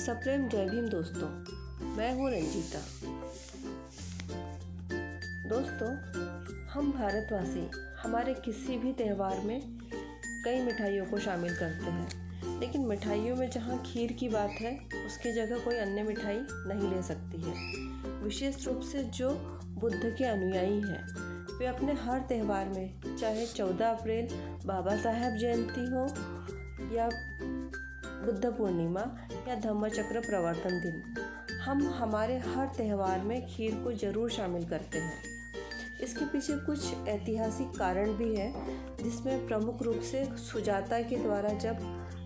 सप्रेम जय भीम दोस्तों, मैं हूँ रंजीता। दोस्तों, हम भारतवासी हमारे किसी भी त्यौहार में कई मिठाइयों को शामिल करते हैं, लेकिन मिठाइयों में जहाँ खीर की बात है उसकी जगह कोई अन्य मिठाई नहीं ले सकती है। विशेष रूप से जो बुद्ध के अनुयायी हैं वे अपने हर त्यौहार में, चाहे 14 अप्रैल बाबा साहेब जयंती हो या बुद्ध पूर्णिमा या धम्मचक्र प्रवर्तन दिन, हम हमारे हर त्यौहार में खीर को ज़रूर शामिल करते हैं। इसके पीछे कुछ ऐतिहासिक कारण भी है, जिसमें प्रमुख रूप से सुजाता के द्वारा जब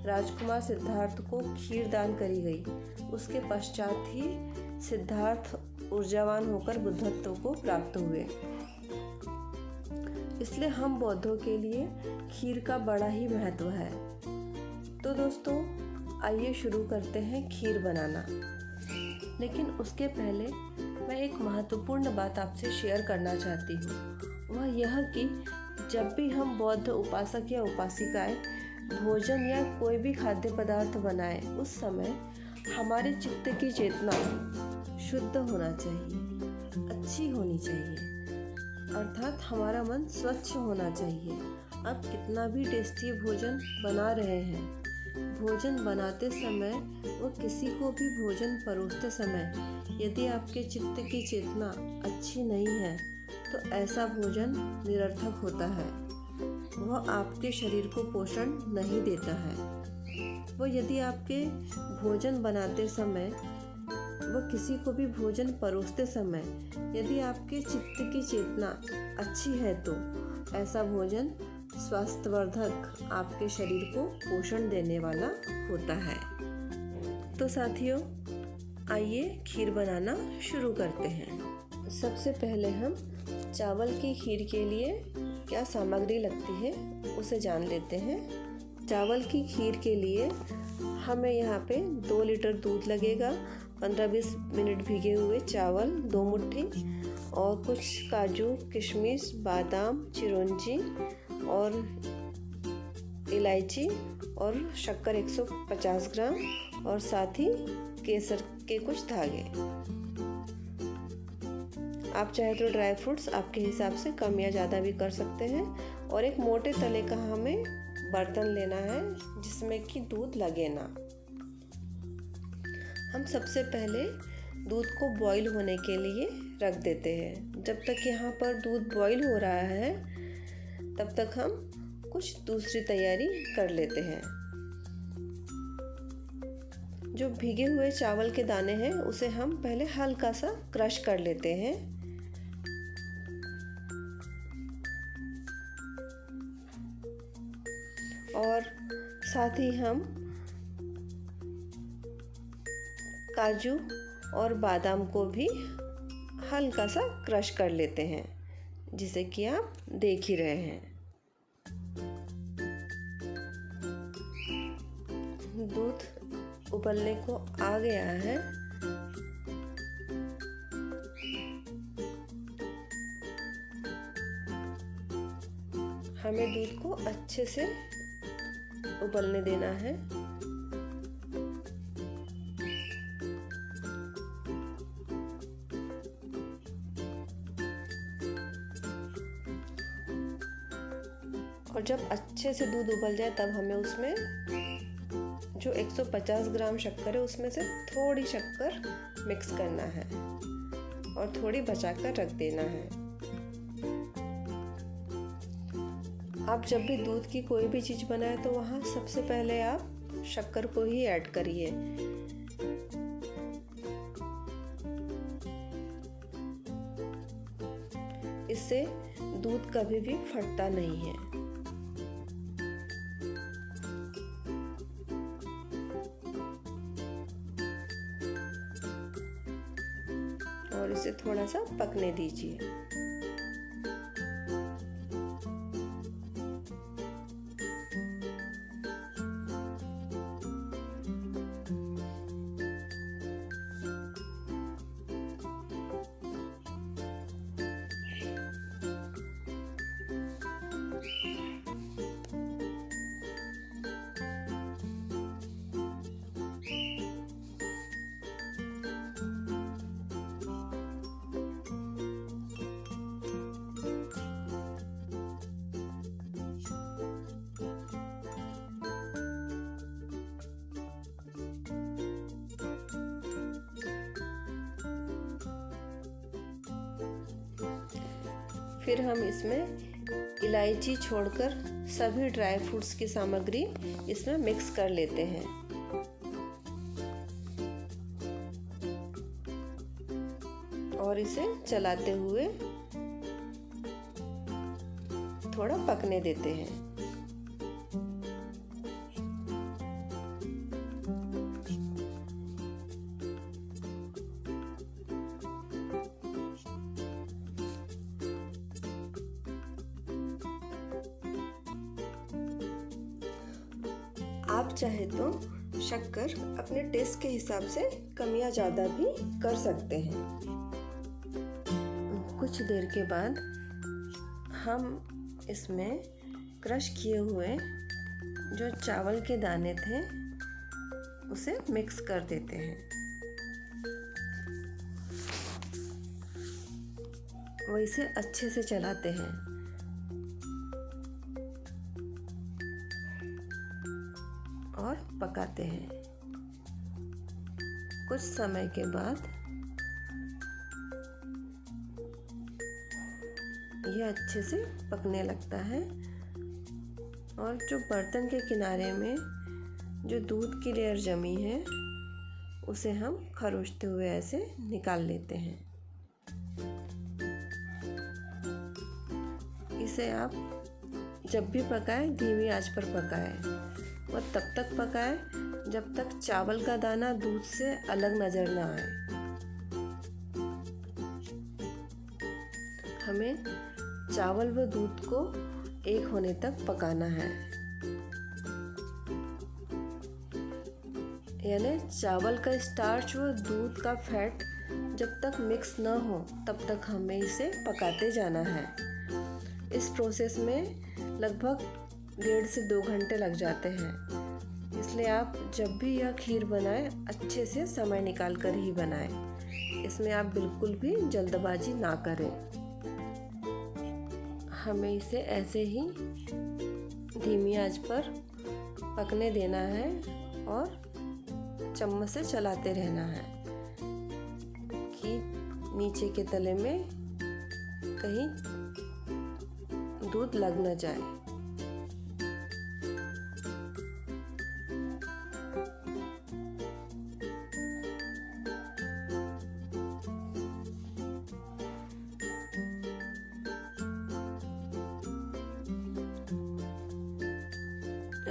राजकुमार सिद्धार्थ को खीर दान करी गई, उसके पश्चात ही सिद्धार्थ ऊर्जावान होकर बुद्धत्व को प्राप्त हुए। इसलिए हम बौद्धों के लिए खीर का बड़ा ही महत्व है। तो दोस्तों, आइए शुरू करते हैं खीर बनाना। लेकिन उसके पहले मैं एक महत्वपूर्ण बात आपसे शेयर करना चाहती हूँ। वह यह कि जब भी हम बौद्ध उपासक या उपासिकाएं भोजन या कोई भी खाद्य पदार्थ बनाएं, उस समय हमारे चित्त की चेतना शुद्ध होना चाहिए, अच्छी होनी चाहिए, अर्थात हमारा मन स्वच्छ होना चाहिए। आप कितना भी टेस्टी भोजन बना रहे हैं, भोजन बनाते समय व किसी को भी भोजन परोसते समय यदि आपके चित्त की चेतना अच्छी नहीं है तो ऐसा भोजन निरर्थक होता है। वह आपके शरीर को पोषण नहीं देता है। वह यदि आपके भोजन बनाते समय व किसी को भी भोजन परोसते समय यदि आपके चित्त की चेतना अच्छी है तो ऐसा भोजन स्वास्थ्यवर्धक, आपके शरीर को पोषण देने वाला होता है। तो साथियों, आइए खीर बनाना शुरू करते हैं। सबसे पहले हम चावल की खीर के लिए क्या सामग्री लगती है उसे जान लेते हैं। चावल की खीर के लिए हमें यहाँ पे 2 लीटर दूध लगेगा, 15-20 मिनट भीगे हुए चावल 2 मुट्ठी और कुछ काजू, किशमिश, बादाम, चिरौंजी और इलायची और शक्कर 150 ग्राम और साथ ही केसर के कुछ धागे। आप चाहे तो ड्राई फ्रूट्स आपके हिसाब से कम या ज़्यादा भी कर सकते हैं। और एक मोटे तले का हमें बर्तन लेना है जिसमें कि दूध लगे ना। हम सबसे पहले दूध को बॉईल होने के लिए रख देते हैं। जब तक यहाँ पर दूध बॉईल हो रहा है तब तक हम कुछ दूसरी तैयारी कर लेते हैं। जो भीगे हुए चावल के दाने हैं उसे हम पहले हल्का सा क्रश कर लेते हैं। और साथ ही हम काजू और बादाम को भी हल्का सा क्रश कर लेते हैं, जिसे कि आप देख ही रहे हैं। दूध उबलने को आ गया है। हमें दूध को अच्छे से उबलने देना है। और जब अच्छे से दूध उबल जाए तब हमें उसमें जो 150 ग्राम शक्कर है उसमें से थोड़ी शक्कर मिक्स करना है और थोड़ी बचाकर रख देना है। आप जब भी दूध की कोई भी चीज़ बनाए तो वहाँ सबसे पहले आप शक्कर को ही ऐड करिए। इससे दूध कभी भी फटता नहीं है। और इसे थोड़ा सा पकने दीजिए। फिर हम इसमें इलायची छोड़कर सभी ड्राई फ्रूट्स की सामग्री इसमें मिक्स कर लेते हैं। और इसे चलाते हुए थोड़ा पकने देते हैं। आप चाहे तो शक्कर अपने टेस्ट के हिसाब से कम या ज़्यादा भी कर सकते हैं। कुछ देर के बाद हम इसमें क्रश किए हुए जो चावल के दाने थे उसे मिक्स कर देते हैं। वैसे अच्छे से चलाते हैं और पकाते हैं। कुछ समय के बाद यह अच्छे से पकने लगता है और जो बर्तन के किनारे में जो दूध की लेयर जमी है उसे हम खरोचते हुए ऐसे निकाल लेते हैं। इसे आप जब भी पकाएं धीमी आंच पर पकाएं और तब तक पकाएं जब तक चावल का दाना दूध से अलग नजर ना आए। हमें चावल व दूध को एक होने तक पकाना है, यानी चावल का स्टार्च व दूध का फैट जब तक मिक्स न हो तब तक हमें इसे पकाते जाना है। इस प्रोसेस में लगभग 1.5 से 2 घंटे लग जाते हैं, इसलिए आप जब भी यह खीर बनाएं अच्छे से समय निकाल कर ही बनाएं। इसमें आप बिल्कुल भी जल्दबाजी ना करें। हमें इसे ऐसे ही धीमी आंच पर पकने देना है और चम्मच से चलाते रहना है कि नीचे के तले में कहीं दूध लग न जाए।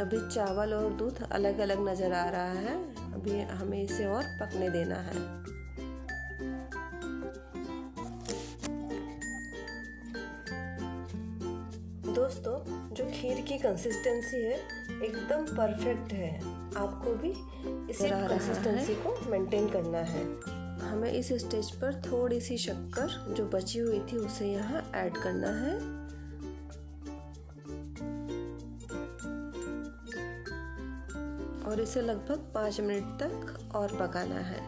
अभी चावल और दूध अलग अलग नज़र आ रहा है। अभी हमें इसे और पकने देना है। दोस्तों, जो खीर की कंसिस्टेंसी है एकदम परफेक्ट है। आपको भी इसी कंसिस्टेंसी को मेंटेन करना है। हमें इस स्टेज पर थोड़ी सी शक्कर जो बची हुई थी उसे यहाँ ऐड करना है और इसे लगभग 5 मिनट तक और पकाना है।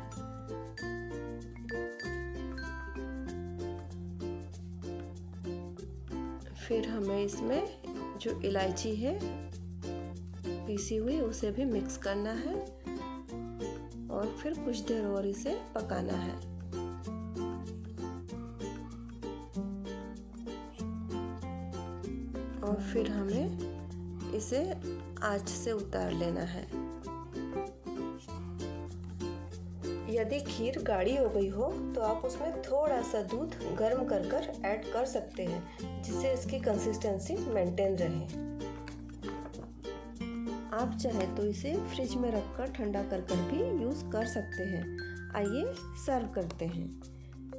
फिर हमें इसमें जो इलायची है पीसी हुई उसे भी मिक्स करना है और फिर कुछ देर और इसे पकाना है। और फिर हमें इसे आंच से उतार लेना है। यदि खीर गाढ़ी हो गई हो तो आप उसमें थोड़ा सा दूध गर्म कर ऐड कर सकते हैं, जिससे इसकी कंसिस्टेंसी मेंटेन रहे। आप चाहे तो इसे फ्रिज में रखकर ठंडा कर भी यूज़ कर सकते हैं। आइए सर्व करते हैं।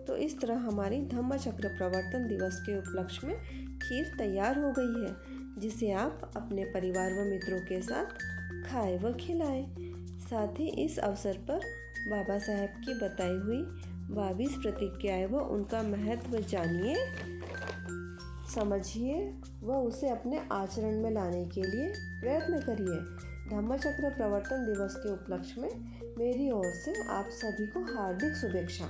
तो इस तरह हमारी धम्मचक्र प्रवर्तन दिवस के उपलक्ष्य में खीर तैयार हो गई है, जिसे आप अपने परिवार व मित्रों के साथ खाएं व खिलाएं। साथ ही इस अवसर पर बाबा साहेब की बताई हुई 22 प्रतिज्ञाएं व उनका महत्व जानिए, समझिए व उसे अपने आचरण में लाने के लिए प्रयत्न करिए। धम्मचक्र प्रवर्तन दिवस के उपलक्ष्य में मेरी ओर से आप सभी को हार्दिक शुभेच्छा।